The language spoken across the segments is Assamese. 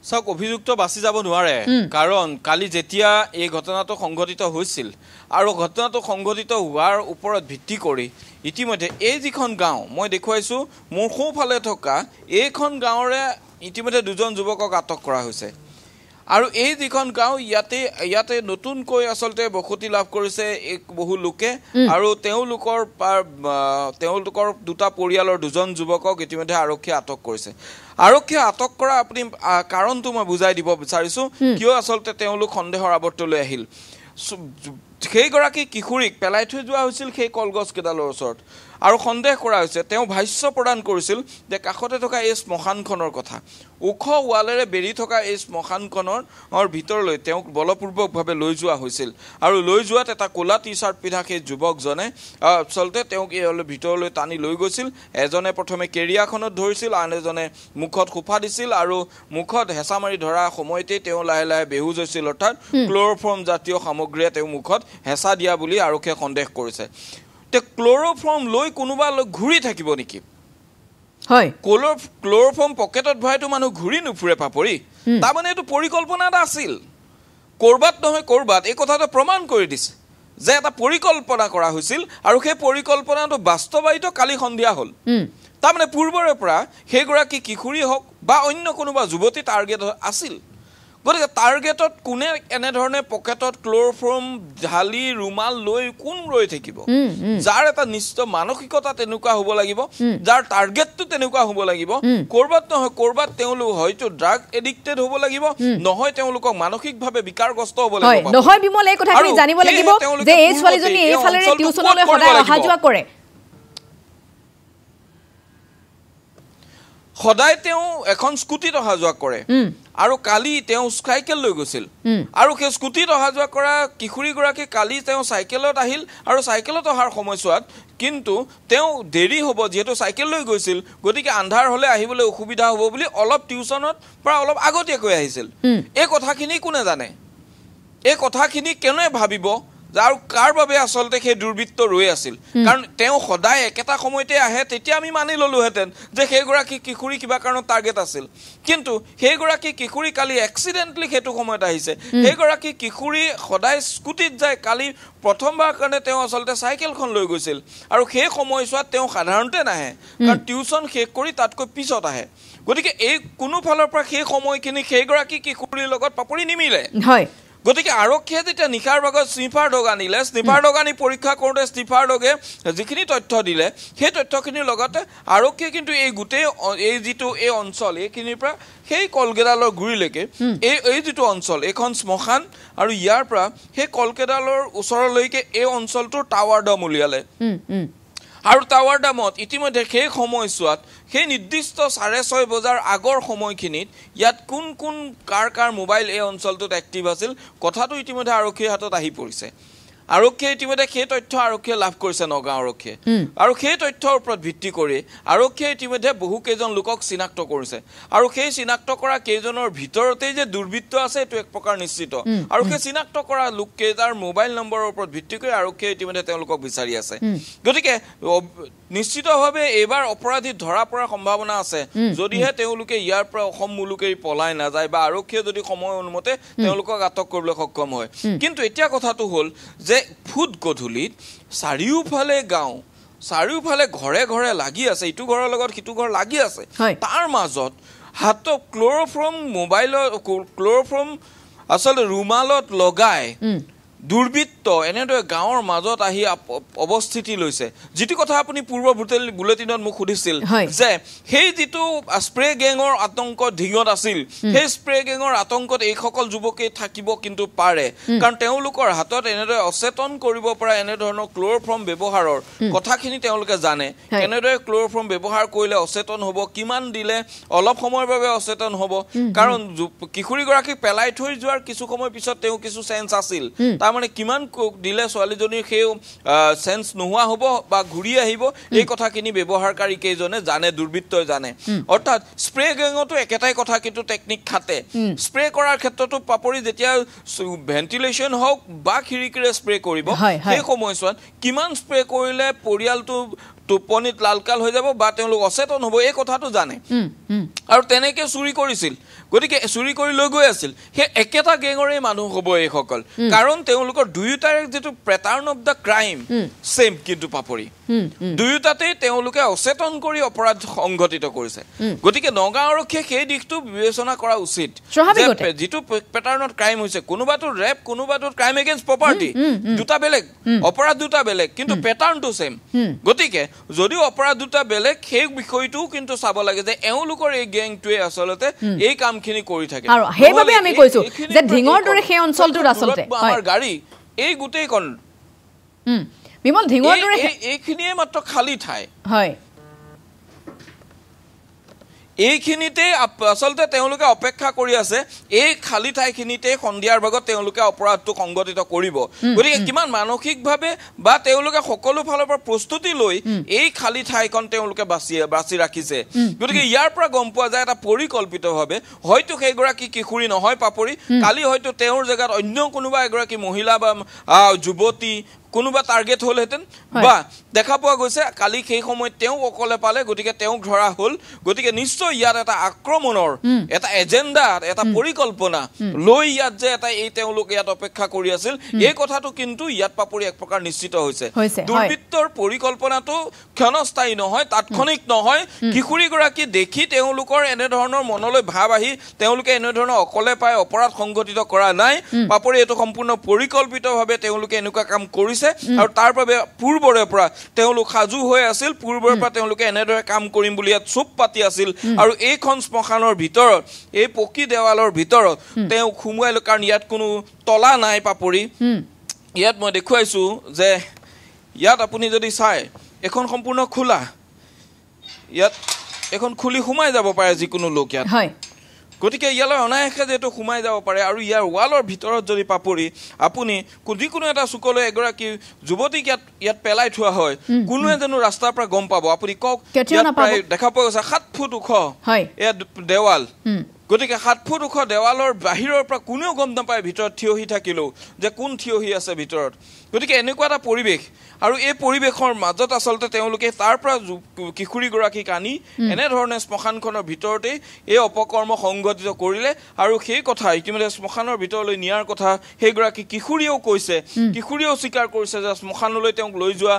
চাওক অভিযুক্ত বাছি যাব নোৱাৰে কাৰণ কালি যেতিয়া এই ঘটনাটো সংঘটিত হৈছিল আৰু ঘটনাটো সংঘটিত হোৱাৰ ওপৰত ভিত্তি কৰি ইতিমধ্যে এই যিখন গাঁও মই দেখুৱাইছো মোৰ সোঁফালে থকা এইখন গাঁৱৰে ইতিমধ্যে দুজন যুৱকক আটক কৰা হৈছে আৰু এই যিখন গাঁও ইয়াতে নতুনকৈ আসলতে বসতি লাভ কৰিছে এক বহু লোকে আৰু তেওঁলোকৰ দুটা পৰিয়ালৰ দুজন যুৱকক ইতিমধ্যে আৰক্ষীয়ে আটক কৰিছে আৰক্ষীয়ে আটক কৰা আপুনি কাৰণটো মই বুজাই দিব বিচাৰিছো কিয় আসলতে তেওঁলোক সন্দেহৰ আৱৰ্তলৈ আহিল সেইগৰাকী কিশোৰীক পেলাই থৈ যোৱা হৈছিল সেই কলগছ কেইডালৰ ওচৰত আৰু সন্দেহ কৰা হৈছে তেওঁ ভাষ্য প্ৰদান কৰিছিল যে কাষতে থকা এই শ্মশানখনৰ কথা ওখ ৱালেৰে বেৰি থকা এই শ্মশানখনৰ ভিতৰলৈ তেওঁক বলপূৰ্বকভাৱে লৈ যোৱা হৈছিল আৰু লৈ যোৱাত এটা ক'লা টি চাৰ্ট পিন্ধা সেই যুৱকজনে আচলতে তেওঁক এই ভিতৰলৈ টানি লৈ গৈছিল এজনে প্ৰথমে কেৰিয়াখনত ধৰিছিল আন এজনে মুখত খোপা দিছিল আৰু মুখত হেঁচা মাৰি ধৰা সময়তে তেওঁ লাহে লাহে বেহুজ হৈছিল অৰ্থাৎ ক্ল'ৰফৰ্ম জাতীয় সামগ্ৰীয়ে তেওঁ মুখত হেঁচা দিয়া বুলি আৰক্ষীয়ে সন্দেহ কৰিছে ক্ল'ৰফৰ্ম লৈ কোনোবা ঘূৰি থাকিব নেকি হয় ক্ল'ৰফৰ্ম পকেটত ভৰাইতো মানুহ ঘূৰি নুফুৰে পাপৰি তাৰমানে এইটো পৰিকল্পনা এটা আছিল কৰবাত নহয় কৰবাত এই কথাটো প্ৰমাণ কৰি দিছে যে এটা পৰিকল্পনা কৰা হৈছিল আৰু সেই পৰিকল্পনাটো বাস্তৱায়িত কালি সন্ধিয়া হ'ল তাৰমানে পূৰ্বৰে পৰা সেইগৰাকী কিশোৰী হওক বা অন্য কোনোবা যুৱতী টাৰ্গেট আছিল গতিকে টাৰ্গেটত কোনে এনেধৰণে পকেটত ক্ল'ৰফৰ্ম ঢালি ৰুমাল লৈ কোন ৰৈ থাকিব যাৰ এটা নিশ্চিত মানসিকতা তেনেকুৱা হ'ব লাগিব যাৰ টাৰ্গেটটো তেনেকুৱা হ'ব লাগিব কৰবাত নহয় কৰবাত তেওঁলোক হয়তো ড্ৰাগ এডিক্টেড হ'ব লাগিব নহয় তেওঁলোকক মানসিকভাৱে বিকাৰগ্ৰস্ত হ'ব লাগিব নহয় বিমল এই কথাখিনি জানিব লাগিব যে এই ছোৱালীজনী এই ফালেৰে টিউচনলৈ সদায় অহা যোৱা কৰে সদায় তেওঁ এখন স্কুটিত অহা যোৱা কৰে আৰু কালি তেওঁ চাইকেল লৈ গৈছিল আৰু সেই স্কুটিত অহা যোৱা কৰা কিশোৰীগৰাকী কালি তেওঁ চাইকেলত আহিল আৰু চাইকেলত অহাৰ সময়ছোৱাত কিন্তু তেওঁ দেৰি হ'ব যিহেতু চাইকেল লৈ গৈছিল গতিকে আন্ধাৰ হ'লে আহিবলৈ অসুবিধা হ'ব বুলি অলপ টিউচনত পৰা অলপ আগতীয়াকৈ আহিছিল এই কথাখিনি কোনে জানে এই কথাখিনি কেনে ভাবিব আৰু কাৰ বাবে আসলতে সেই দুৰ্বৃত্ত ৰৈ আছিল কাৰণ তেওঁ সদায় একেটা সময়তে আহে তেতিয়া আমি মানি ললোহেঁতেন যে সেইগৰাকী কিশোৰী কিবা কাৰণত টাৰ্গেট আছিল কিন্তু সেইগৰাকী কিশোৰী কালি এক্সিডেণ্টলি সেইটো সময়ত আহিছে সেইগৰাকী কিশোৰী সদায় স্কুটিত যায় কালি প্ৰথমবাৰ কাৰণে তেওঁ আসলতে চাইকেলখন লৈ গৈছিল আৰু সেই সময়ছোৱাত তেওঁ সাধাৰণতে নাহে কাৰণ টিউচন শেষ কৰি তাতকৈ পিছত আহে গতিকে এই কোনো ফালৰ পৰা সেই সময়খিনি সেইগৰাকী কিশোৰীৰ লগত পাপৰি নিমিলে হয় গতিকে আৰক্ষীয়ে যেতিয়া নিশাৰ ভাগত স্নিফাৰ ডগ আনিলে স্নিফাৰ ডগ আনি পৰীক্ষা কৰোঁতে স্নিফাৰ ডগে যিখিনি তথ্য দিলে সেই তথ্যখিনিৰ লগতে আৰক্ষীয়ে কিন্তু এই গোটেই এই যিটো এই অঞ্চল এইখিনিৰ পৰা সেই কলকেইডালৰ গুৰিলৈকে এই যিটো অঞ্চল এইখন শ্মশান আৰু ইয়াৰ পৰা সেই কলকেইডালৰ ওচৰলৈকে এই অঞ্চলটোৰ টাৱাৰ ডম উলিয়ালে আৰু টাৱাৰ ডামত ইতিমধ্যে সেই সময়ছোৱাত সেই নিৰ্দিষ্ট 6:30 বজাৰ আগৰ সময়খিনিত ইয়াত কোন কোন কাৰ মোবাইল এই অঞ্চলটোত এক্টিভ আছিল কথাটো ইতিমধ্যে আৰক্ষীৰ হাতত আহি পৰিছে আৰক্ষীয়ে ইতিমধ্যে সেই তথ্য আৰক্ষীয়ে লাভ কৰিছে নগাঁও আৰক্ষীয়ে আৰু সেই তথ্যৰ ওপৰত ভিত্তি কৰি আৰক্ষীয়ে ইতিমধ্যে বহু কেইজন লোকক চিনাক্ত কৰিছে আৰু সেই চিনাক্ত কৰা কেইজনৰ ভিতৰতেই যে দুৰ্বৃত্ত আছে এইটো এক প্ৰকাৰ নিশ্চিত আৰু সেই চিনাক্ত কৰা লোককেইটাৰ মোবাইল নম্বৰৰ ওপৰত ভিত্তি কৰি আৰক্ষীয়ে ইতিমধ্যে তেওঁলোকক বিচাৰি আছে গতিকে নিশ্চিতভাৱে এইবাৰ অপৰাধী ধৰা পৰাৰ সম্ভাৱনা আছে যদিহে তেওঁলোকে ইয়াৰ পৰা অসম মুলুকেৰি পলাই নাযায় বা আৰক্ষীয়ে যদি সময় অনুমতে তেওঁলোকক আটক কৰিবলৈ সক্ষম হয় কিন্তু এতিয়া কথাটো হ'ল যে ফুট গধূলিত চাৰিওফালে গাঁও চাৰিওফালে ঘৰে ঘৰে লাগি আছে ইটো ঘৰৰ লগত সিটো ঘৰ লাগি আছে তাৰ মাজত হাতত ক্ল'ৰফৰ্ম আচলতে ৰুমালত লগাই দুৰ্বৃত্ত এনেদৰে গাঁৱৰ মাজত আহি অৱস্থিতি লৈছে যিটো কথা আপুনি পূৰ্ব বুলেটিনত মোক সুধিছিল যে সেই যিটো স্প্ৰে গেঙৰ আতংক ধিঙত আছিল সেই স্প্ৰে গেঙৰ আতংকত এইসকল যুৱকে থাকিব কিন্তু পাৰে কাৰণ তেওঁলোকৰ হাতত এনেদৰে অচেতন কৰিব পৰা এনেধৰণৰ ক্ল'ৰফৰ্ম ব্যৱহাৰৰ কথাখিনি তেওঁলোকে জানে এনেদৰে ক্ল'ৰফৰ্ম ব্যৱহাৰ কৰিলে অচেতন হ'ব কিমান দিলে অলপ সময়ৰ বাবে অচেতন হ'ব কাৰণ কিশোৰীগৰাকীক পেলাই থৈ যোৱাৰ কিছু সময় পিছত তেওঁ কিছু চেঞ্চ আছিল মানে কিমান দিলে ছোৱালীজনীৰ সেই সেন্স নোহোৱা হ'ব বা ঘূৰি আহিব এই কথাখিনি ব্যৱহাৰকাৰী কেইজনে জানে দুৰ্বৃত্তই জানে অৰ্থাৎ স্প্ৰে গেঙতো একেটাই কথা কিন্তু টেকনিক খাতে স্প্ৰে কৰাৰ ক্ষেত্ৰতো পাপৰি যেতিয়া ভেন্টিলেশ্যন হওক বা খিৰিকীৰে স্প্ৰে কৰিব সেই সময়ছোৱাত কিমান স্প্ৰে কৰিলে পৰিয়ালটো টোপনিত লালকাল হৈ যাব বা তেওঁলোক অচেতন হ'ব এই কথাটো জানে আৰু তেনেকৈ চুৰি কৰিছিল গতিকে চুৰি কৰি লৈ গৈ আছিল সেই একেটা গেঙৰে মানুহ হ'ব এইসকল কাৰণ তেওঁলোকৰ দুয়োটাৰে যেটো pattern of the crime same কিন্তু পাপৰি দুয়োটাতে তেওঁলোকে অচেতন কৰি অপৰাধ সংঘটিত কৰিছে গতিকে নগাঁও আৰক্ষীয়ে সেই দিশটো বিবেচনা কৰা উচিত যেটো প্যাটাৰ্নত ক্ৰাইম হৈছে কোনোবাটো ৰেপ কোনোবাটো ক্ৰাইম এগেইনষ্ট প্ৰপাৰ্টি দুটা বেলেগ অপৰাধ দুটা বেলেগ কিন্তু প্যাটাৰ্নটো সেম গতিকে যদিও অপৰাধ দুটা বেলেগ সেই বিষয়টো কিন্তু চাব লাগে যে এওঁলোকৰ এই গেংটোৱে আসলতে এই কামখিনি কৰি থাকে আৰু হেইভাবে আমি কৈছো যে ঢিঙৰ দৰে সেই অঞ্চলটোৰ আসলতে আমাৰ গাড়ী এই গুটেই কোন বিমল ঢিঙৰ দৰে এইখিনিয়ে মাত্ৰ খালি ঠাই হয় এইখিনিতে আসলতে তেওঁলোকে অপেক্ষা কৰি আছে এই খালি ঠাইখিনিতে সন্ধিয়াৰ ভাগত তেওঁলোকে অপৰাধটো সংগঠিত কৰিব গতিকে কিমান মানসিকভাৱে বা তেওঁলোকে সকলো ফালৰ পৰা প্ৰস্তুতি লৈ এই খালি ঠাইখন তেওঁলোকে বাছি ৰাখিছে গতিকে ইয়াৰ পৰা গম পোৱা যায় এটা পৰিকল্পিতভাৱে হয়তো সেইগৰাকী কিশোৰী নহয় পাপৰি কালি হয়তো তেওঁৰ জেগাত অন্য কোনোবা এগৰাকী মহিলা বা যুৱতী কোনোবা টাৰ্গেট হলহেতেন বা দেখা পোৱা গৈছে কালি সেই সময়ত তেওঁ অকলে পালে গতিকে তেওঁ ধৰা হল গতিকে নিশ্চয় ইয়াত এটা আক্ৰমণৰ এটা এজেন্ডা এটা পৰিকল্পনা লৈ ইয়াত যে এটা এই তেওঁলোক ইয়াত অপেক্ষা কৰি আছিল এই কথাটো কিন্তু ইয়াত পাপৰি এক প্ৰকাৰ নিশ্চিত হৈছে দুৰ্বৃত্তৰ পৰিকল্পনাটো ক্ষণস্থায়ী নহয় তাৎক্ষণিক নহয় কিশোৰীগৰাকী দেখি তেওঁলোকৰ এনে ধৰণৰ মনলৈ ভাৱ আহি তেওঁলোকে এনে ধৰণৰ অকলে পায় অপৰাধ সংঘটিত কৰা নাই পাপৰি এইটো সম্পূৰ্ণ পৰিকল্পিতভাৱে তেওঁলোকে এনেকুৱা কাম কৰিছে আৰু তাৰ বাবে পূৰ্বৰে পৰা তেওঁলোক সাজু হৈ আছিল পূৰ্বৰে পৰা তেওঁলোকে এনেদৰে কাম কৰিম বুলি ইয়াত চুপ পাতি আছিল আৰু এইখন শ্মশানৰ ভিতৰত এই পকি দেৱালৰ ভিতৰত তেওঁ খুমুৱাইল কাৰণ ইয়াত কোনো তলা নাই পাপৰি ইয়াত মই দেখুৱাইছো যে ইয়াত আপুনি যদি চাই এখন সম্পূৰ্ণ খোলা ইয়াত এখন খুলি সোমাই যাব পাৰে যিকোনো লোক ইয়াত হয় গতিকে ইয়ালৈ অনায়াসে যেটো সোমাই যাব পাৰে আৰু ইয়াৰ ৱালৰ ভিতৰত যদি পাপৰি আপুনি যিকোনো এটা চুকলৈ এগৰাকী যুৱতীক ইয়াত পেলাই থোৱা হয় কোনোৱে জানো ৰাস্তাৰ পৰা গম পাব আপুনি কওক দেখা পোৱা গৈছে 7 ফুট ওখ এয়া দেৱাল গতিকে 7 ফুট ওখ দেৱালৰ বাহিৰৰ পৰা কোনেও গম নাপায় ভিতৰত থিয়হি থাকিলেও যে কোন থিয়হি আছে ভিতৰত গতিকে এনেকুৱা এটা পৰিৱেশ আৰু এই পৰিৱেশৰ মাজত আসলতে তেওঁলোকে তাৰ পৰা কিশোৰীগৰাকীক আনি এনে ধৰণে শ্মশানখনৰ ভিতৰতে এই অপকৰ্ম সংঘটিত কৰিলে আৰু সেই কথা ইতিমধ্যে শ্মশানৰ ভিতৰলৈ নিয়াৰ কথা সেইগৰাকী কিশোৰীয়েও কৈছে কিশোৰীয়েও স্বীকাৰ কৰিছে যে শ্মশানলৈ তেওঁক লৈ যোৱা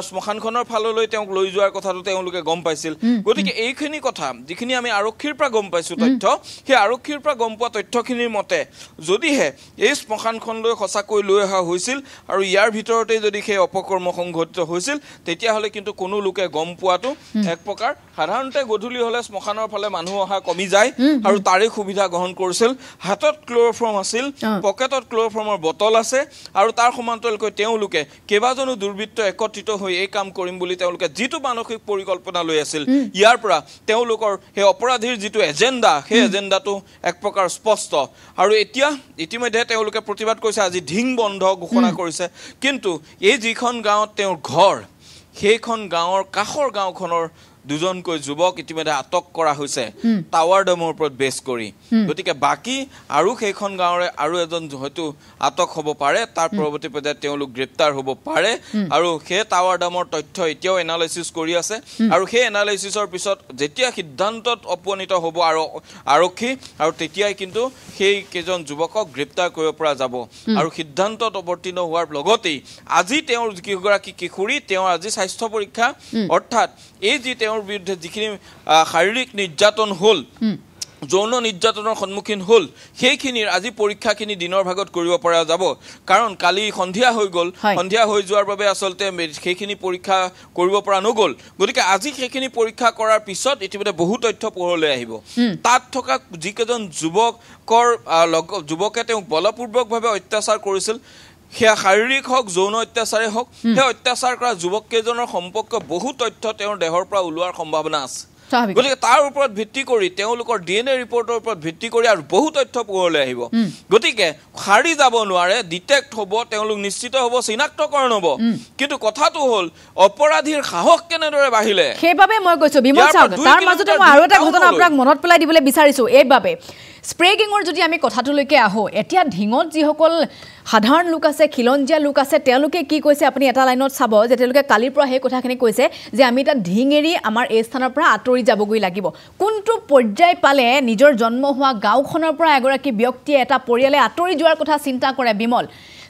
শ্মশানখনৰ ফাললৈ তেওঁক লৈ যোৱাৰ কথাটো তেওঁলোকে গম পাইছিল গতিকে এইখিনি কথা যিখিনি আমি আৰক্ষীৰ পৰা গম পাইছো তথ্য সেই আৰক্ষীৰ পৰা গম পোৱা তথ্যখিনিৰ মতে যদিহে এই শ্মশানখনলৈ সঁচাকৈ লৈ অহা হৈছিল আৰু ইয়াৰ ভিতৰতে যদি সেই অপকৰ্ম সংঘটিত হৈছিল তেতিয়া হলে কিন্তু কোনো লোকে গম পোৱাটো এক প্ৰকাৰ সাধাৰণতে গধূলি হলে শ্মশানৰ ফালে মানুহ অহা কমি যায় আৰু তাৰে সুবিধা গ্ৰহণ কৰিছিল হাতত ক্লোৰোফৰ্ম আছিল পকেটত ক্লোৰোফৰ্মৰ বটল আছে আৰু তাৰ সমান্তৰালকৈ তেওঁলোকে কেইবাজনো দুৰ্বৃত্ত একত্ৰিত হৈ এই কাম কৰিম বুলি তেওঁলোকে যিটো মানসিক পৰিকল্পনা লৈ আছিল ইয়াৰ পৰা তেওঁলোকৰ সেই অপৰাধীৰ যিটো এজেন্ডা সেই এজেন্ডাটো এক প্ৰকাৰ স্পষ্ট আৰু এতিয়া ইতিমধ্যে তেওঁলোকে প্ৰতিবাদ কৰিছে আজি ঢিং বন্ধ ঘোষণা কৰিছে কিন্তু এই যিখন গাঁৱত তেওঁৰ ঘৰ সেইখন গাঁৱৰ কাষৰ গাঁওখনৰ দুজনকৈ যুৱক ইতিমধ্যে আটক কৰা হৈছে টাৱাৰ ডমৰ ওপৰত বেছ কৰি গতিকে বাকি আৰু সেইখন গাঁৱৰে আৰু এজন হয়তো আটক হ'ব পাৰে তাৰ পৰৱৰ্তী পৰ্যায়ত তেওঁলোক গ্ৰেপ্তাৰ হ'ব পাৰে আৰু সেই টাৱাৰ ডমৰ তথ্য এতিয়াও এনালাইসিস কৰি আছে আৰু সেই এনালাইসিসৰ পিছত যেতিয়া সিদ্ধান্তত উপনীত হ'ব আৰু আৰক্ষী আৰু তেতিয়াই কিন্তু সেই কেজন যুৱকক গ্ৰেপ্তাৰ কৰিব পৰা যাব আৰু সিদ্ধান্তত অৱতীৰ্ণ হোৱাৰ লগতেই আজি তেওঁৰ কিগৰাকী কিশোৰী তেওঁৰ আজি স্বাস্থ্য পৰীক্ষা অৰ্থাৎ এই যি তেওঁৰ বিৰুদ্ধে যিখিনি শাৰীৰিক নিৰ্যাতন হল যৌন নিৰ্যাতনৰ সন্মুখীন হল সেইখিনিৰ আজি পৰীক্ষাখিনি দিনৰ ভাগত কৰিব পৰা যাব কাৰণ কালি সন্ধিয়া হৈ গল সন্ধিয়া হৈ যোৱাৰ বাবে আসলতে সেইখিনি পৰীক্ষা কৰিব পৰা নগল গতিকে আজি সেইখিনি পৰীক্ষা কৰাৰ পিছত ইতিমধ্যে বহু তথ্য পোহৰলৈ আহিব তাত থকা যিকেজন যুৱকে তেওঁক বলপূৰ্বকভাৱে অত্যাচাৰ কৰিছিল সেয়া শাৰীৰিক হওক যৌন অত্যাচাৰে হওক সেই অত্যাচাৰ কৰা যুৱক কেইজনৰ সম্পৰ্কে বহু তথ্য তেওঁৰ দেহৰ পৰা ওলোৱাৰ সম্ভাৱনা আছে গতিকে তাৰ ওপৰত ভিত্তি কৰি তেওঁলোকৰ ডিএনএ ৰিপৰ্টৰ ওপৰত ভিত্তি কৰি আৰু বহু তথ্য পোহৰলৈ আহিব গতিকে খাৰি যাব নোৱাৰে ডিটেক্ট হ'ব তেওঁলোক নিশ্চিত হ'ব চিনাক্তকৰণ হ'ব কিন্তু কথাটো হ'ল অপৰাধীৰ সাহস কেনেদৰে বাঢ়িলে সেইবাবে মই কৈছো বিমল চাওক তাৰ মাজতে মই আৰু এটা ঘটনা আপোনাক মনত পেলাই দিবলৈ বিচাৰিছো এইবাবে স্প্ৰে গেঙৰ যদি আমি কথাটোলৈকে আহো এতিয়া ঢিঙত যিসকল সাধাৰণ লোক আছে খিলঞ্জীয়া লোক আছে তেওঁলোকে কি কৈছে আপুনি এটা লাইনত চাব যে তেওঁলোকে কালিৰ পৰা সেই কথাখিনি কৈছে যে আমি এটা ঢিং এৰি আমাৰ এই স্থানৰ পৰা আঁতৰি যাবগৈ লাগিব কোনটো পৰ্যায় পালে নিজৰ জন্ম হোৱা গাঁওখনৰ পৰা এগৰাকী ব্যক্তিয়ে এটা পৰিয়ালে আঁতৰি যোৱাৰ কথা চিন্তা কৰে বিমল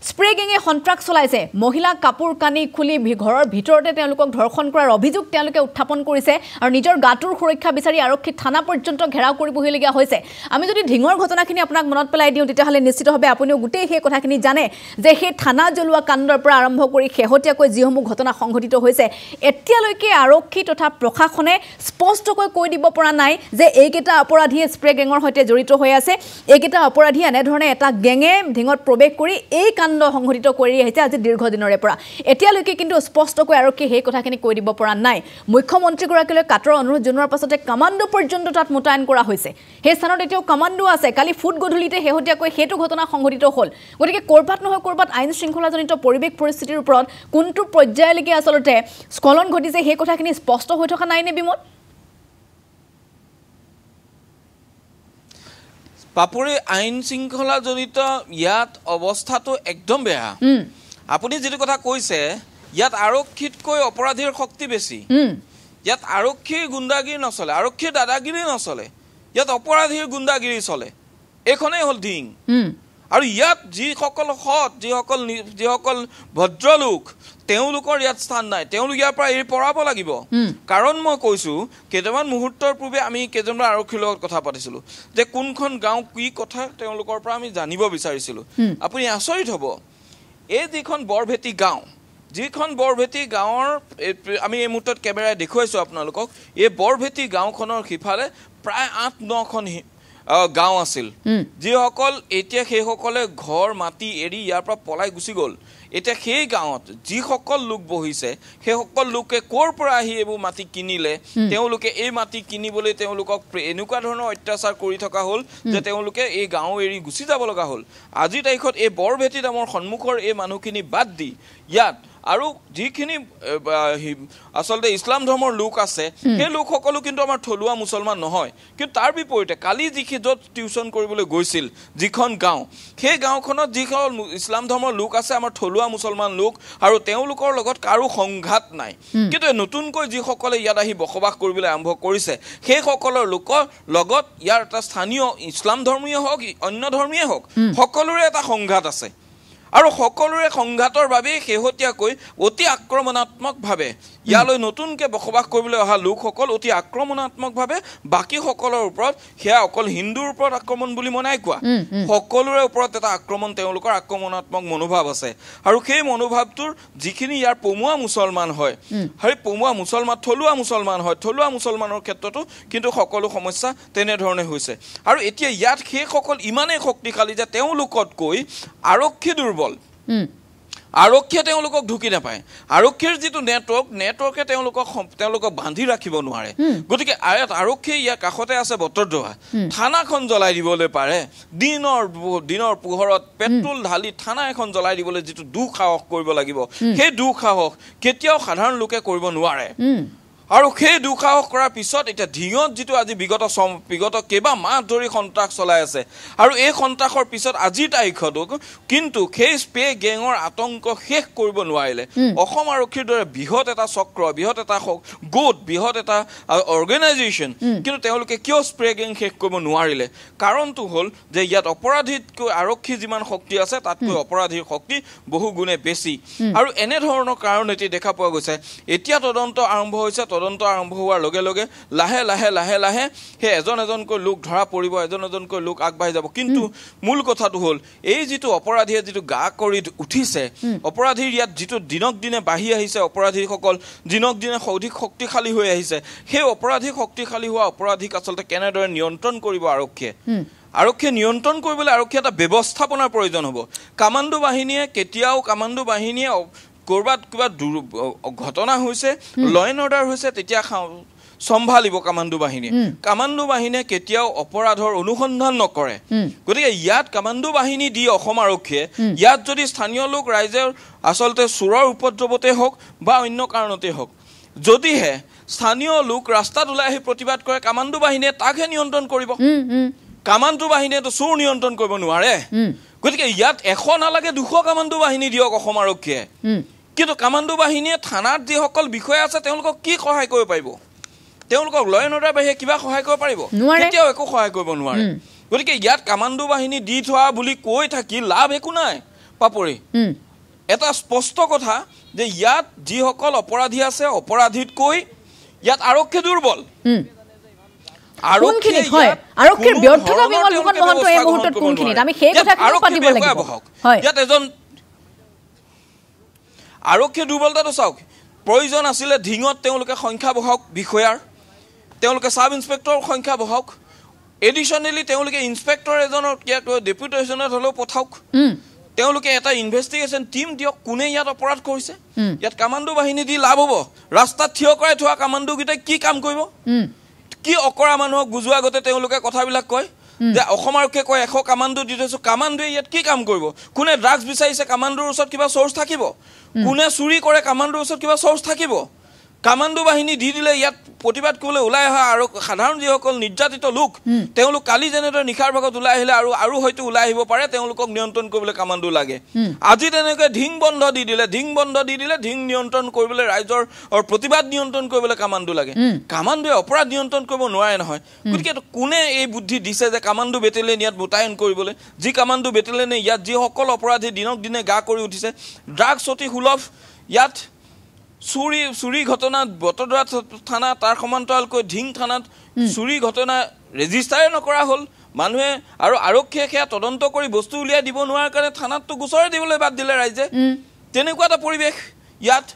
স্প্ৰে গেঙে সন্ত্ৰাস চলাইছে মহিলা কাপোৰ কানি খুলি ঘৰৰ ভিতৰতে তেওঁলোকক ধৰ্ষণ কৰাৰ অভিযোগ তেওঁলোকে উত্থাপন কৰিছে আৰু নিজৰ গাটোৰ সুৰক্ষা বিচাৰি আৰক্ষী থানা পৰ্যন্ত ঘেৰাও কৰিবহিলগীয়া হৈছে আমি যদি ঢিঙৰ ঘটনাখিনি আপোনাক মনত পেলাই দিওঁ তেতিয়াহ'লে নিশ্চিতভাৱে আপুনিও গোটেই সেই কথাখিনি জানে যে সেই থানা জ্বলোৱা কাণ্ডৰ পৰা আৰম্ভ কৰি শেহতীয়াকৈ যিসমূহ ঘটনা সংঘটিত হৈছে এতিয়ালৈকে আৰক্ষী তথা প্ৰশাসনে স্পষ্টকৈ কৈ দিব পৰা নাই যে এইকেইটা অপৰাধীয়ে স্প্ৰে গেঙৰ সৈতে জড়িত হৈ আছে এইকেইটা অপৰাধী এনেধৰণে এটা গেঙে ঢিঙত প্ৰৱেশ কৰি এই কাণ্ড সংঘটিত কৰি আহিছে আজি দীৰ্ঘদিনৰে পৰা এতিয়ালৈকে কিন্তু স্পষ্টকৈ আৰক্ষীয়ে সেই কথাখিনি কৈ দিব পৰা নাই মুখ্যমন্ত্ৰীগৰাকীলৈ কাটৰ অনুৰোধ জনোৱাৰ পাছতে কামাণ্ডো পৰ্যন্ত তাত মোতায়েন কৰা হৈছে সেই স্থানত এতিয়াও কামাণ্ডো আছে কালি ফুট গধূলিতে শেহতীয়াকৈ সেইটো ঘটনা সংঘটিত হ'ল গতিকে ক'ৰবাত নহয় ক'ৰবাত আইন শৃংখলাজনিত পৰিৱেশ পৰিস্থিতিৰ ওপৰত কোনটো পৰ্যায়লৈকে আচলতে স্খলন ঘটিছে সেই কথাখিনি স্পষ্ট হৈ থকা নাই নে বিমল পাপুৰি আইন শৃংখলা জড়িত ইয়াত অৱস্থাটো একদম বেয়া আপুনি যেটো কথা কৈছে ইয়াত আৰক্ষীতকৈ অপৰাধীৰ শক্তি বেছি ইয়াত আৰক্ষীৰ গুণ্ডাগিৰি নচলে আৰক্ষীৰ দাদাগিৰি নচলে ইয়াত অপৰাধীৰ গুণ্ডাগিৰি চলে এখনেই হ'ল ঢিং আৰু ইয়াত যিসকল সৎ যিসকল ভদ্ৰলোক তেওঁলোকৰ ইয়াত স্থান নাই তেওঁলোক ইয়াৰ পৰা এৰি পৰাব লাগিব কাৰণ মই কৈছো কেইটামান মুহূৰ্তৰ পূৰ্বে আমি কেইজনমান আৰক্ষীৰ লগত কথা পাতিছিলো যে কোনখন গাঁও কি কথা তেওঁলোকৰ পৰা আমি জানিব বিচাৰিছিলো আপুনি আচৰিত হ'ব এই যিখন বৰভেটি গাঁও যিখন বৰভেটি গাঁৱৰ আমি এই মুহূৰ্তত কেমেৰাৰে দেখুৱাইছো আপোনালোকক এই বৰভেটি গাঁওখনৰ সিফালে প্ৰায় 8-9খন গাঁও আছিল যিসকল এতিয়া সেইসকলে ঘৰ মাটি এৰি ইয়াৰ পৰা পলাই গুচি গ'ল এতিয়া সেই গাঁৱত যিসকল লোক বহিছে সেইসকল লোকে ক'ৰ পৰা আহি এইবোৰ মাটি কিনিলে তেওঁলোকে এই মাটি কিনিবলৈ তেওঁলোকক এনেকুৱা ধৰণৰ অত্যাচাৰ কৰি থকা হ'ল যে তেওঁলোকে এই গাঁও এৰি গুচি যাব লগা হ'ল আজি তাৰিখত এই বৰভেটি নামৰ সন্মুখৰ এই মানুহখিনি বাদ দি ইয়াত আৰু যিখিনি আসলতে ইছলাম ধৰ্মৰ লোক আছে সেই লোকসকলো কিন্তু আমাৰ থলুৱা মুছলমান নহয় কিন্তু তাৰ বিপৰীতে কালি যিখিনি য'ত টিউচন কৰিবলৈ গৈছিল যিখন গাঁও সেই গাঁওখনত যিসকল ইছলাম ধৰ্মৰ লোক আছে আমাৰ থলুৱা মুছলমান লোক আৰু তেওঁলোকৰ লগত কাৰো সংঘাত নাই কিন্তু নতুনকৈ যিসকলে ইয়াত আহি বসবাস কৰিবলৈ আৰম্ভ কৰিছে সেইসকলৰ লোকৰ লগত ইয়াৰ এটা স্থানীয় ইছলাম ধৰ্মীয় হওক অন্য ধৰ্মীয় হওক সকলোৰে এটা সংঘাত আছে আৰু সকলোৰে সংঘাতৰ বাবে শেহতীয়াকৈ অতি আক্ৰমণাত্মকভাৱে ইয়ালৈ নতুনকৈ বসবাস কৰিবলৈ অহা লোকসকল অতি আক্ৰমণাত্মকভাৱে বাকী সকলৰ ওপৰত সেয়া অকল হিন্দুৰ ওপৰত আক্ৰমণ বুলি মনাই কোৱা সকলোৰে ওপৰত এটা আক্ৰমণ তেওঁলোকৰ আক্ৰমণাত্মক মনোভাৱ আছে আৰু সেই মনোভাৱটোৰ যিখিনি ইয়াৰ পমুৱা মুছলমান হয় আৰু পমুৱা মুছলমান থলুৱা মুছলমান হয় থলুৱা মুছলমানৰ ক্ষেত্ৰতো কিন্তু সকলো সমস্যা তেনেধৰণে হৈছে আৰু এতিয়া ইয়াত সেইসকল ইমানেই শক্তিশালী যে তেওঁলোকতকৈ আৰক্ষী দুৰ্বল আৰক্ষীয়ে তেওঁলোকক ঢুকি নাপায় আৰক্ষীৰ যিটো নেটৱৰ্কে তেওঁলোকক বান্ধি ৰাখিব নোৱাৰে গতিকে আৰক্ষীয়ে ইয়াৰ কাষতে আছে বতৰদোৱা থানাখন জ্বলাই দিবলৈ পাৰে দিনৰ পোহৰত পেট্ৰল ঢালি থানা এখন জ্বলাই দিবলৈ যিটো দুঃসাহস কৰিব লাগিব সেই দুঃসাহস কেতিয়াও সাধাৰণ লোকে কৰিব নোৱাৰে আৰু সেই দুঃসাহস কৰাৰ পিছত এতিয়া ঢিঙত যিটো আজি বিগত কেইবা মাহ ধৰি সন্ত্ৰাস চলাই আছে আৰু এই সন্ত্ৰাসৰ পিছত আজিৰ তাৰিখতো কিন্তু সেই স্প্ৰে গেঙৰ আতংক শেষ কৰিব নোৱাৰিলে অসম আৰক্ষীৰ দৰে বৃহৎ এটা চক্ৰ বৃহৎ এটা গোট বৃহৎ এটা অৰ্গেনাইজেশ্যন কিন্তু তেওঁলোকে কিয় স্প্ৰে গেং শেষ কৰিব নোৱাৰিলে কাৰণটো হ'ল যে ইয়াত অপৰাধীতকৈ আৰক্ষী যিমান শক্তি আছে তাতকৈ অপৰাধীৰ শক্তি বহু গুণে বেছি আৰু এনেধৰণৰ কাৰণেতে দেখা পোৱা গৈছে এতিয়া তদন্ত আৰম্ভ হৈছে তদন্ত আৰম্ভ হোৱাৰ লগে লগে লাহে লাহে সেই এজনকৈ লোক ধৰা পৰিব এজনকৈ লোক আগবাঢ়ি যাব কিন্তু মূল কথাটো হ'ল এই যিটো অপৰাধীয়ে যিটো গা কৰি উঠিছে অপৰাধীৰ ইয়াত যিটো দিনক দিনে বাঢ়ি আহিছে অপৰাধীসকল দিনক দিনে অধিক শক্তিশালী হৈ আহিছে সেই অপৰাধী শক্তিশালী হোৱা অপৰাধীক আচলতে কেনেদৰে নিয়ন্ত্ৰণ কৰিব আৰক্ষীয়ে নিয়ন্ত্ৰণ কৰিবলৈ আৰক্ষী এটা ব্যৱস্থাপনাৰ প্ৰয়োজন হ'ব কামাণ্ডো বাহিনীয়ে কৰবাত কিবা ঘটনা হৈছে ল এণ্ড অৰ্ডাৰ হৈছে তেতিয়া চম্ভালিব কামাণ্ডো বাহিনীয়ে কেতিয়াও অপৰাধৰ অনুসন্ধান নকৰে গতিকে ইয়াত কামাণ্ডো বাহিনী দি অসম আৰক্ষীয়ে ইয়াত যদি স্থানীয় লোক ৰাইজৰ আচলতে চোৰৰ উপদ্ৰৱতে হওক বা অন্য কাৰণতে হওক যদিহে স্থানীয় লোক ৰাস্তাত ওলাই আহি প্ৰতিবাদ কৰে কামাণ্ডো বাহিনীয়ে তাকহে নিয়ন্ত্ৰণ কৰিব কামাণ্ডো বাহিনীয়েতো চোৰ নিয়ন্ত্ৰণ কৰিব নোৱাৰে গতিকে ইয়াত 100 নালাগে 200 কামাণ্ডো বাহিনী দিয়ক অসম আৰক্ষীয়ে কিন্তু কামাণ্ডো বাহিনীয়ে থানাত যিসকল বিষয়া আছে তেওঁলোকক কি সহায় কৰিব পাৰিব তেওঁলোকক ল এণ্ড অৰ্ডাৰ বাহিৰে কিবা সহায় কৰিব পাৰিব কেতিয়াও একো সহায় কৰিব নোৱাৰে গতিকে ইয়াত কামাণ্ডো বাহিনী দি থোৱা বুলি কৈ থাকি লাভ একো নাই পাপৰি এটা স্পষ্ট কথা যে ইয়াত যিসকল অপৰাধী আছে অপৰাধীতকৈ ইয়াত আৰক্ষী দুৰ্বল আৰক্ষী দুৰ্বলতাটো চাওক প্ৰয়োজন আছিলে ঢিঙত তেওঁলোকে সংখ্যা বঢ়াওক বিষয়াৰ তেওঁলোকে সাব ইন্সপেক্টৰৰ সংখ্যা বঢ়াওক এডিশনালি তেওঁলোকে ইন্সপেক্টৰ এজনৰ ডেপুটেশ্যনত হলেও পঠাওক তেওঁলোকে এটা ইনভেষ্টিগেশ্যন টিম দিয়ক কোনে ইয়াত অপৰাধ কৰিছে ইয়াত কামাণ্ডো বাহিনী দি লাভ হ'ব ৰাস্তাত থিয় কৰাই থোৱা কামাণ্ডো গিটাই কি কাম কৰিব কি অকৰা মানুহক বুজোৱা গতে তেওঁলোকে কথাবিলাক কয় যে অসম আৰক্ষীয়ে কয় 100 কামাণ্ডো দি থৈছো কামাণ্ডোৱে ইয়াত কি কাম কৰিব কোনে ড্ৰাগছ বিচাৰিছে কামাণ্ডোৰ ওচৰত কিবা চৰ্চ থাকিব কোনে চুৰি কৰে কামাণ্ডোৰ ওচৰত কিবা চৰ্চ থাকিব কামাণ্ডো বাহিনী দি দিলে ইয়াত প্ৰতিবাদ কৰিবলৈ ওলাই অহা আৰু সাধাৰণ যিসকল নিৰ্যাতিত লোক তেওঁলোক কালি যেনেদৰে নিখাৰ ভাগত ওলাই আহিলে আৰু হয়তো ওলাই আহিব পাৰে তেওঁলোকক নিয়ন্ত্ৰণ কৰিবলৈ কামাণ্ডো লাগে আজি তেনেকৈ ঢিং বন্ধ দি দিলে ঢিং নিয়ন্ত্ৰণ কৰিবলৈ ৰাইজৰ প্ৰতিবাদ নিয়ন্ত্ৰণ কৰিবলৈ কামাণ্ডো লাগে কামাণ্ডোৱে অপৰাধ নিয়ন্ত্ৰণ কৰিব নোৱাৰে নহয় গতিকে কোনে এই বুদ্ধি দিছে যে কামাণ্ডো বেটেলিয়ন ইয়াত মোতায়েন কৰিবলৈ যি কামাণ্ডো বেটেলিয়নে ইয়াত যিসকল অপৰাধী দিনক দিনে গা কৰি উঠিছে ড্ৰাগছ অতি সুলভ ইয়াত চুৰি ঘটনা বটদ্ৰা থানা তাৰ সমান্তৰালকৈ ঢিং থানাত চুৰি ঘটনা ৰেজিষ্টাৰে নকৰা হ'ল মানুহে আৰু আৰক্ষীয়ে সেয়া তদন্ত কৰি বস্তু উলিয়াই দিব নোৱাৰাৰ কাৰণে থানাততো গোচৰে দিবলৈ বাদ দিলে ৰাইজে তেনেকুৱা এটা পৰিৱেশ ইয়াত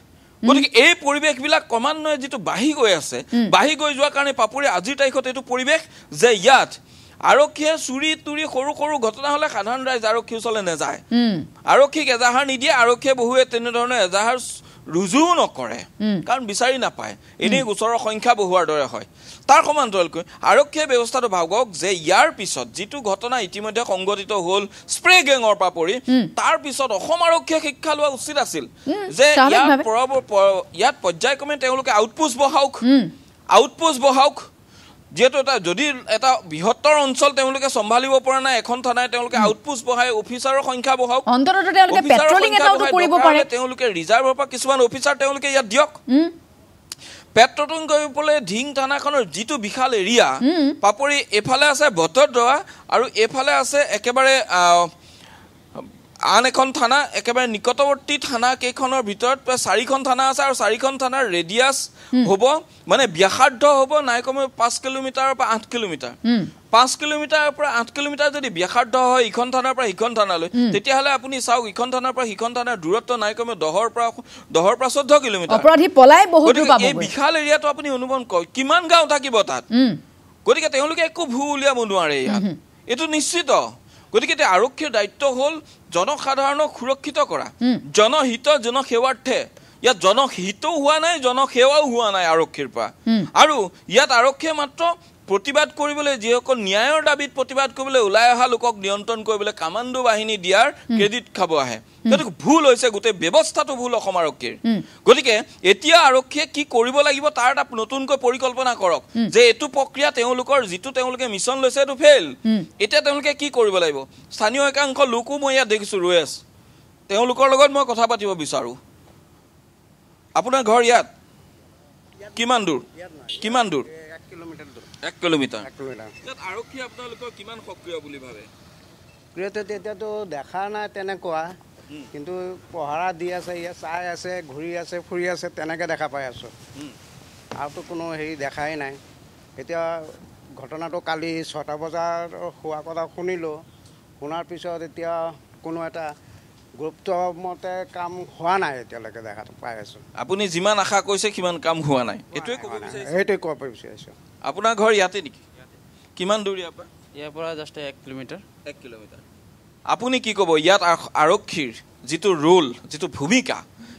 গতিকে এই পৰিৱেশবিলাক ক্ৰমান্বয়ে যিটো বাঢ়ি গৈ আছে বাঢ়ি গৈ যোৱাৰ কাৰণে পাপৰি আজিৰ তাৰিখত এইটো পৰিৱেশ যে ইয়াত আৰক্ষীয়ে চুৰি তুৰি সৰু সৰু ঘটনা হলে সাধাৰণ ৰাইজ আৰক্ষী ওচৰলৈ নাযায় আৰক্ষীক এজাহাৰ নিদিয়ে আৰক্ষীয়ে বহুৱে তেনেধৰণে এজাহাৰ ৰুজু নকৰে কাৰণ বিচাৰি নাপায় এনেই গোচৰৰ সংখ্যা বঢ়োৱাৰ দৰে হয় তাৰ সমান্তৰালকৈ আৰক্ষীয়ে ব্যৱস্থাটো ভাগক যে ইয়াৰ পিছত যিটো ঘটনা ইতিমধ্যে সংঘটিত হ'ল স্প্ৰে গেঙৰ পাপৰি তাৰ পিছত অসম আৰক্ষীয়ে শিক্ষা লোৱা উচিত আছিল যে ইয়াত পৰ্যায়ক্ৰমে তেওঁলোকে আউটপোষ্ট বহাওক যেহেতু যদি এটা বৃহত্তৰ অঞ্চল তেওঁলোকে চম্ভালিব পৰা নাই এখন থানাই তেওঁলোকে আউটপোষ্ট বহাই অফিচাৰৰ সংখ্যা বহাওক অন্ততঃ তেওঁলোকে পেট্ৰলিং এটাও কৰিব পাৰে তেওঁলোকে ৰিজাৰ্ভৰ পৰা কিছুমান অফিচাৰ তেওঁলোকে ইয়াত দিয়ক পেট্ৰলিং কৰিবলৈ ঢিং থানাখনৰ যিটো বিশাল এৰিয়া পাপৰি এফালে আছে বটদ্ৰা আৰু এফালে আছে একেবাৰে আন এখন থানা একেবাৰে নিকটৱৰ্তী থানা কেইখনৰ ভিতৰত 4খন থানা আছে আৰু 4খন থানাৰ ৰেডিয়াস হ'ব মানে ব্যাসাৰ্ধ হ'ব নাই কমে 5 কিলোমিটাৰৰ পৰা 8 কিলোমিটাৰ 5 কিলোমিটাৰৰ পৰা 8 কিলোমিটাৰ যদি ব্যাসাৰ্ধ হয় ইখন থানাৰ পৰা ইখন থানালৈ তেতিয়াহলে আপুনি চাওক ইখন থানাৰ পৰা সিখন থানাৰ দূৰত্ব নাই কমে 10ৰ পৰা 14 কিলোমিটাৰ অপৰাধী পলাই বহুত দূৰ পাব এই বিশাল এৰিয়াটো আপুনি অনুমান কৰক কিমান গাঁও থাকিব তাত গতিকে তেওঁলোকে একো ভূ উলিয়াব নোৱাৰে ইয়াত এটো নিশ্চিত গতিকে আৰক্ষীৰ দায়িত্ব হ'ল জনসাধাৰণক সুৰক্ষিত কৰা জনহিত জনসেৱাৰ্থে ইয়াত জনহিতও হোৱা নাই জনসেৱাও হোৱা নাই আৰক্ষীৰ পৰা আৰু ইয়াত আৰক্ষীয়ে মাত্ৰ প্ৰতিবাদ কৰিবলৈ যিসকল ন্যায়ৰ দাবীত প্ৰতিবাদ কৰিবলৈ ওলাই অহা লোকক নিয়ন্ত্ৰণ কৰিবলৈ কামাণ্ডো বাহিনী দিয়াৰ ক্ৰেডিট খাব আহে গতিকে ভুল হৈছে গোটেই ব্যৱস্থাটো ভুল অসম আৰক্ষীৰ গতিকে এতিয়া আৰক্ষীয়ে কি কৰিব লাগিব তাৰ এটা নতুনকৈ পৰিকল্পনা কৰক যে এইটো প্ৰক্ৰিয়া তেওঁলোকৰ যিটো তেওঁলোকে মিছন লৈছে এইটো ফেইল এতিয়া তেওঁলোকে কি কৰিব লাগিব স্থানীয় একাংশ লোকো মই ইয়াত দেখিছো ৰৈ আছে তেওঁলোকৰ লগত মই কথা পাতিব বিচাৰো আপোনাৰ ঘৰ ইয়াত কিমান দূৰ 1 কিলোমিটাৰ আৰক্ষী আপোনালোকৰ কিমান সক্ৰিয় বুলি ভাবে তেতিয়াতো দেখা নাই তেনেকুৱা কিন্তু পহৰা দি আছে ইয়াত চাই আছে ঘূৰি আছে ফুৰি আছে তেনেকৈ দেখা পাই আছোঁ আৰুতো কোনো হেৰি দেখাই নাই এতিয়া ঘটনাটো কালি 6টা বজাৰ হোৱা কথা শুনিলোঁ শুনাৰ পিছত এতিয়া কোনো এটা গুৰুত্বমতে কাম হোৱা নাই এতিয়ালৈকে দেখাটো পাই আছোঁ আপুনি যিমান আশা কৰিছে সিমান কাম হোৱা নাই এইটোৱে ক'ব বিচাৰিছোঁ আপোনাৰ ঘৰ ইয়াতে নেকি কিমান দূৰ ইয়াৰ পৰা জাষ্ট 1 কিলোমিটাৰ আপুনি কি ক'ব ইয়াত আৰক্ষীৰ যিটো ৰোল যিটো ভূমিকা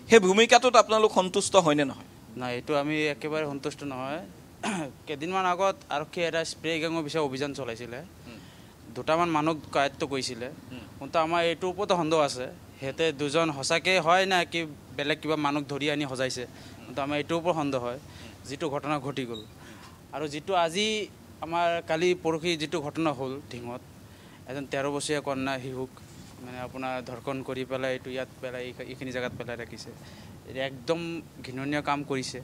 সেই ভূমিকাটোত আপোনালোক সন্তুষ্ট হয়নে নহয় নাই এইটো আমি একেবাৰে সন্তুষ্ট নহয় কেইদিনমান আগত আৰক্ষীয়ে এটা স্প্ৰে গেঙৰ বিষয়ে অভিযান চলাইছিলে দুটামান মানুহ কায়ত্ব কৰিছিলে কিন্তু আমাৰ এইটোৰ ওপৰতো সন্দেহ আছে সিহঁতে দুজন সঁচাকৈ হয় না কি বেলেগ কিবা মানুহ ধৰি আনি সজাইছে কিন্তু আমাৰ এইটোৰ ওপৰত সন্দেহ হয় যিটো ঘটনা ঘটি গ'ল আৰু যিটো আজি আমাৰ কালি পৰহি যিটো ঘটনা হ'ল ঢিঙত এজন 13 বছৰীয়া কন্যা শিশুক মানে আপোনাৰ ধৰ্ষণ কৰি পেলাই এইটো ইয়াত পেলাই এইখিনি জেগাত পেলাই ৰাখিছে একদম ঘৃণনীয় কাম কৰিছে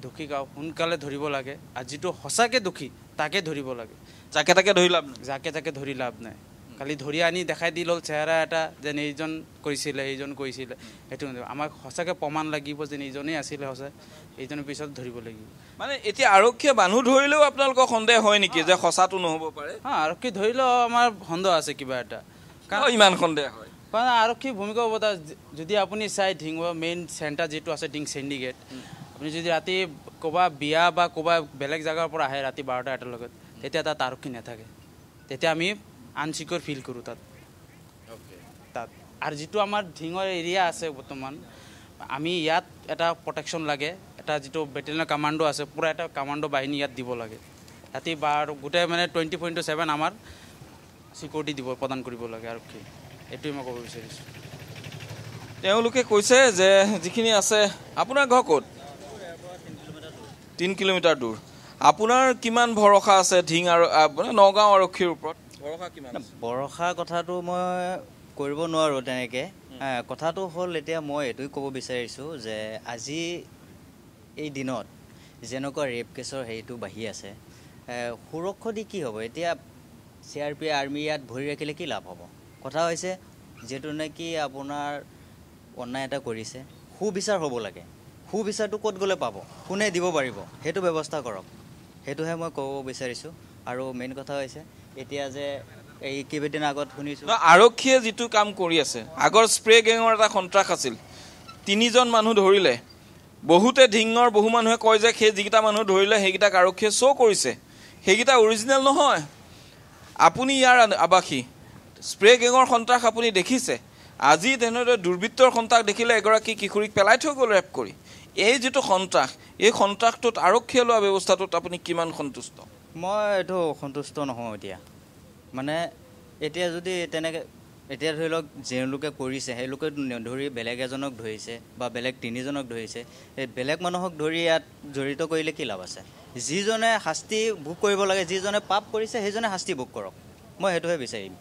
দোষীক সোনকালে ধৰিব লাগে আৰু যিটো সঁচাকৈ দোষী তাকে ধৰিব লাগে যাকে তাকে ধৰি লাভ নাই যাকে তাকে ধৰি লাভ নাই খালি ধৰি আনি দেখাই দি ল'ল চেহেৰা এটা যেন এইজন কৰিছিলে সেইটো আমাক সঁচাকৈ প্ৰমাণ লাগিব যেন এইজনেই আছিলে সঁচা এইজনৰ পিছত ধৰিব লাগিব মানে এতিয়া আৰক্ষীয়ে মানুহ ধৰিলেও আপোনালোকৰ সন্দেহ হয় নেকি যে সঁচাটো নহ'ব পাৰে আৰক্ষী ধৰিলেও আমাৰ সন্দেহ আছে কিবা এটা কাৰণ ইমান সন্দেহ হয় কাৰণ আৰক্ষীৰ ভূমিকা হ'ব যদি আপুনি চাই ঢিঙৰ মেইন চেণ্টাৰ যিটো আছে ঢিং চেণ্ডিকেট আপুনি যদি ৰাতি ক'ৰবাত বিয়া বা ক'ৰবাত বেলেগ জেগাৰ পৰা আহে ৰাতি 12টা 1টাৰ লগত তেতিয়া তাত আৰক্ষী নাথাকে তেতিয়া আমি আনচিকিউৰ ফিল কৰোঁ তাত আৰু যিটো আমাৰ ঢিঙৰ এৰিয়া আছে বৰ্তমান আমি ইয়াত এটা প্ৰটেকশ্যন লাগে এটা যিটো বেটেলিয়নৰ কামাণ্ডো আছে পূৰা এটা কামাণ্ডো বাহিনী ইয়াত দিব লাগে ৰাতি গোটেই মানে 24/7 আমাৰ চিকিউৰিটি প্ৰদান কৰিব লাগে আৰক্ষী এইটোৱে মই ক'ব বিচাৰিছোঁ তেওঁলোকে কৈছে যে যিখিনি আছে আপোনাৰ ঘৰ ক'ত 3 কিলোমিটাৰ দূৰ আপোনাৰ কিমান ভৰসা আছে ঢিং আৰু নগাঁও আৰক্ষীৰ ওপৰত ভৰসা কিমান ভৰসা কথাটো মই কৰিব নোৱাৰোঁ তেনেকৈ কথাটো হ'ল এতিয়া মই এইটোৱে ক'ব বিচাৰিছোঁ যে আজি এই দিনত যেনেকুৱা ৰেপ কেছৰ হেৰিটো বাঢ়ি আছে সুৰক্ষা দি কি হ'ব এতিয়া CRP আৰ্মি ইয়াত ভৰি ৰাখিলে কি লাভ হ'ব কথা হৈছে যিটো নেকি আপোনাৰ অন্যায় এটা কৰিছে সুবিচাৰ হ'ব লাগে সুবিচাৰটো ক'ত গ'লে পাব কোনে দিব পাৰিব সেইটো ব্যৱস্থা কৰক সেইটোহে মই ক'ব বিচাৰিছোঁ আৰু মেইন কথা হৈছে এতিয়া যে এই কেইদিন আগত শুনিছোঁ আৰক্ষীয়ে যিটো কাম কৰি আছে আগৰ স্প্ৰে গেঙৰ এটা সন্ত্ৰাস আছিল 3জন মানুহ ধৰিলে বহুতে ঢিঙৰ বহু মানুহে কয় যে সেই যিকেইটা মানুহ ধৰিলে সেইকেইটাক আৰক্ষীয়ে শ্ব' কৰিছে সেইকেইটা অৰিজিনেল নহয় আপুনি ইয়াৰ আৱাসী স্প্ৰে গেঙৰ সন্ত্ৰাস আপুনি দেখিছে আজি তেনেদৰে দুৰ্বৃত্তৰ সন্ত্ৰাস দেখিলে এগৰাকী কিশোৰীক পেলাই থৈ গ'ল ৰেপ কৰি এই যিটো সন্ত্ৰাস এই সন্ত্ৰাসটোত আৰক্ষীয়ে লোৱা ব্যৱস্থাটোত আপুনি কিমান সন্তুষ্ট মই এইটো সন্তুষ্ট নহওঁ এতিয়া মানে এতিয়া যদি তেনেকৈ এতিয়া ধৰি লওক তেওঁলোকে কৰিছে সেইলোকে ধৰি বেলেগ এজনক ধৰিছে বা বেলেগ 3জনক ধৰিছে এই বেলেগ মানুহক ধৰি ইয়াত জড়িত কৰিলে কি লাভ আছে যিজনে শাস্তি ভোগ কৰিব লাগে যিজনে পাপ কৰিছে সেইজনে শাস্তি ভোগ কৰক মই সেইটোহে বিচাৰিম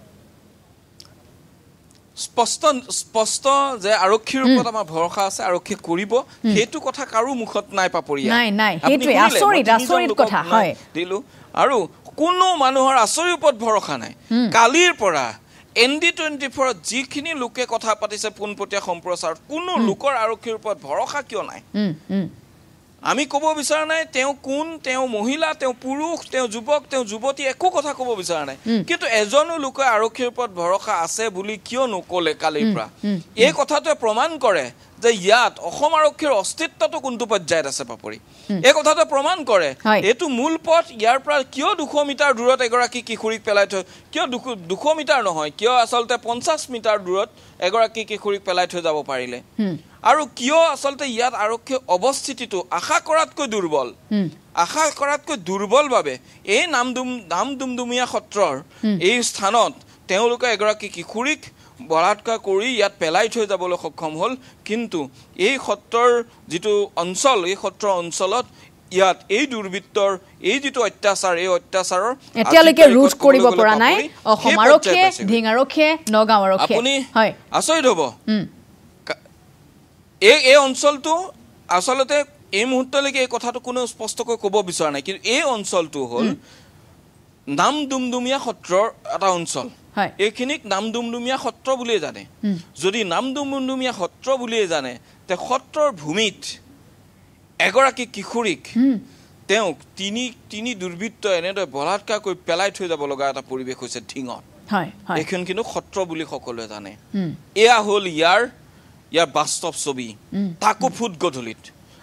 স্পষ্ট যে আৰক্ষীৰ ওপৰত আমাৰ ভৰসা আছে আৰক্ষী কৰিব সেইটো কথা কাৰো মুখত নাই পাপৰিয়া নাই সেইটোৱে আচৰিত কথা হয় দিলো আৰু কোনো মানুহৰ আচৰিৰ ওপৰত ভৰসা নাই কালিৰ পৰা ND24 যিখিনি লোকে কথা পাতিছে পোনপটীয়া সম্প্ৰচাৰত কোনো লোকৰ আৰক্ষীৰ ওপৰত ভৰসা কিয় নাই আমি ক'ব বিচৰা নাই তেওঁ কোন তেওঁ মহিলা তেওঁ পুৰুষ তেওঁ যুৱক তেওঁ যুৱতী একো কথা ক'ব বিচৰা নাই কিন্তু এজনো লোকে আৰক্ষীৰ ওপৰত ভৰসা আছে বুলি কিয় নকলে কালিৰ পৰা এই কথাটোৱে প্ৰমাণ কৰে যে ইয়াত অসম আৰক্ষীৰ অস্তিত্বটো কোনটো পৰ্যায়ত আছে পাপৰি এই কথাটো প্ৰমাণ কৰে এইটো মূল পথ ইয়াৰ পৰা কিয় 200 মিটাৰ দূৰত এগৰাকী কিশোৰীক পেলাই থৈ কিয় 200 মিটাৰ নহয় কিয় আচলতে 50 মিটাৰ দূৰত এগৰাকী কিশোৰীক পেলাই থৈ যাব পাৰিলে আৰু কিয় আচলতে ইয়াত আৰক্ষী অৱস্থিতিটো আশা কৰাতকৈ দুৰ্বল বাবে এই নামদুমদুমীয়া সত্ৰৰ এই স্থানত তেওঁলোকে এগৰাকী কিশোৰীক বলাৎকাৰ কৰি ইয়াত পেলাই থৈ যাবলৈ সক্ষম হ'ল কিন্তু এই সত্ৰৰ যিটো অঞ্চল এই সত্ৰৰ অঞ্চলত ইয়াত এই দুৰ্বৃত্তৰ এই যিটো অত্যাচাৰ এই অত্যাচাৰৰ এতিয়ালৈকে ৰোধ কৰিব পৰা নাই অসম আৰক্ষীয়ে ঢিং আৰক্ষীয়ে নগাঁও আৰক্ষীয়ে আপুনি আচৰিত হ'ব এই অঞ্চলটো আচলতে এই মুহূৰ্তলৈকে এই কথাটো কোনো স্পষ্টকৈ ক'ব বিচৰা নাই কিন্তু এই অঞ্চলটো হ'ল নামদুমদুমীয়া সত্ৰৰ এটা অঞ্চল এইখিনিক নামদুমদুমীয়া সত্ৰ বুলিয়ে জানে যদি নামদুমদুমীয়া সত্ৰ বুলিয়ে জানে তে সত্ৰৰ ভূমিত এগৰাকী কিশোৰীক তেওঁক তিনি দুৰ্বৃত্ত এনেদৰে বলাৎকাৰ কৰি পেলাই থৈ যাব লগা এটা পৰিৱেশ হৈছে ঢিঙত এইখন কিন্তু সত্ৰ বুলি সকলোৱে জানে এয়া হ'ল ইয়াৰ বাস্তৱ ছবি তাকো ফুট গধূলিত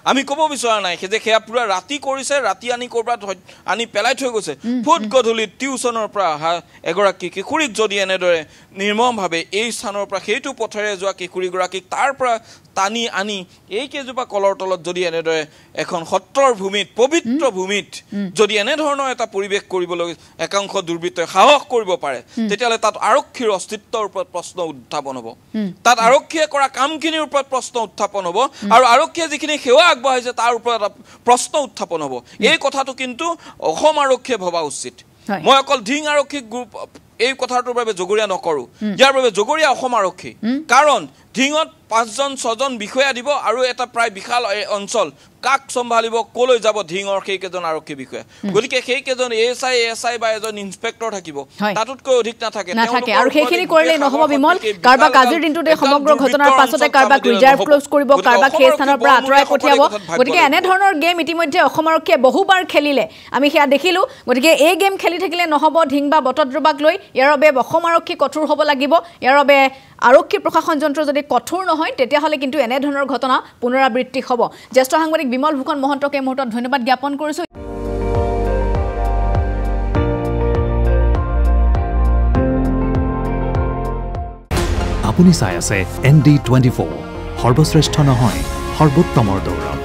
আমি ক'ব বিচৰা নাই যে সেয়া পুৰা ৰাতি কৰিছে ৰাতি আনি ক'ৰবাত আনি পেলাই থৈ গৈছে ফুট গধূলিত টিউচনৰ পৰা অহা এগৰাকী কিশোৰীক যদি এনেদৰে নিৰ্মমভাৱে এই স্থানৰ পৰা সেইটো পথেৰে যোৱা কিশোৰীগৰাকীক তাৰ পৰা টানি আনি এই কেইজোপা কলৰ তলত যদি এনেদৰে এখন সত্ৰৰ ভূমিত পবিত্ৰ ভূমিত যদি এনেধৰণৰ এটা পৰিৱেশ কৰিবলৈ একাংশ দুৰ্বৃত্তই সাহস কৰিব পাৰে তেতিয়াহ'লে তাত আৰক্ষীৰ অস্তিত্বৰ ওপৰত প্ৰশ্ন উত্থাপন হ'ব তাত আৰক্ষীয়ে কৰা কামখিনিৰ ওপৰত প্ৰশ্ন উত্থাপন হ'ব আৰু আৰক্ষীয়ে যিখিনি সেৱা আগবঢ়াইছে তাৰ ওপৰত এটা প্ৰশ্ন উত্থাপন হ'ব এই কথাটো কিন্তু অসম আৰক্ষীয়ে ভবা উচিত মই অকল ধিং আৰক্ষী গ্ৰুপ এই কথাটোৰ বাবে জগৰীয়া নকৰোঁ ইয়াৰ বাবে জগৰীয়া অসম আৰক্ষী কাৰণ ধিঙত 5জন 6জন বিষয়া দিব আৰু এটা প্ৰায় বিশাল অঞ্চল কাক চম্ভালিব কলৈ যাব ধিঙৰ সেইকেইজন আৰক্ষী বিষয়া গতিকে সেইকেইজন এএছআই বা এজন ইন্সপেক্টৰ থাকিব তাতোতকৈ অধিক নাথাকে আৰু সেইখিনি কৰিলে নহ'ব বিমল কাৰোবাক আজিৰ দিনটোতে সমগ্ৰ ঘটনাৰ পাছতে কাৰোবাক ৰিজাৰ্ভ ক্লোজ কৰিব কাৰোবাক সেই স্থানৰ পৰা আঁতৰাই পঠিয়াব গতিকে এনেধৰণৰ গেম ইতিমধ্যে অসম আৰক্ষীয়ে বহুবাৰ খেলিলে আমি সেয়া দেখিলোঁ গতিকে এই গেম খেলি থাকিলে নহ'ব ধিং বা বটদ্ৰৱাক লৈ ইয়াৰ বাবে অসম আৰক্ষী কঠোৰ হ'ব লাগিব ইয়াৰ বাবে আৰক্ষী প্ৰশাসন যন্ত্ৰ যদি কঠোৰ নহয় তেতিয়াহ'লে কিন্তু এনেধৰণৰ ঘটনা পুনৰাবৃত্তি হ'ব জ্যেষ্ঠ সাংবাদিক বিমল ভূষণ মহন্তক এই মুহূৰ্তত ধন্যবাদ জ্ঞাপন কৰিছোঁ আপুনি চাই আছে ND24 সৰ্বশ্ৰেষ্ঠ নহয় সৰ্বোত্তমৰ দৌৰ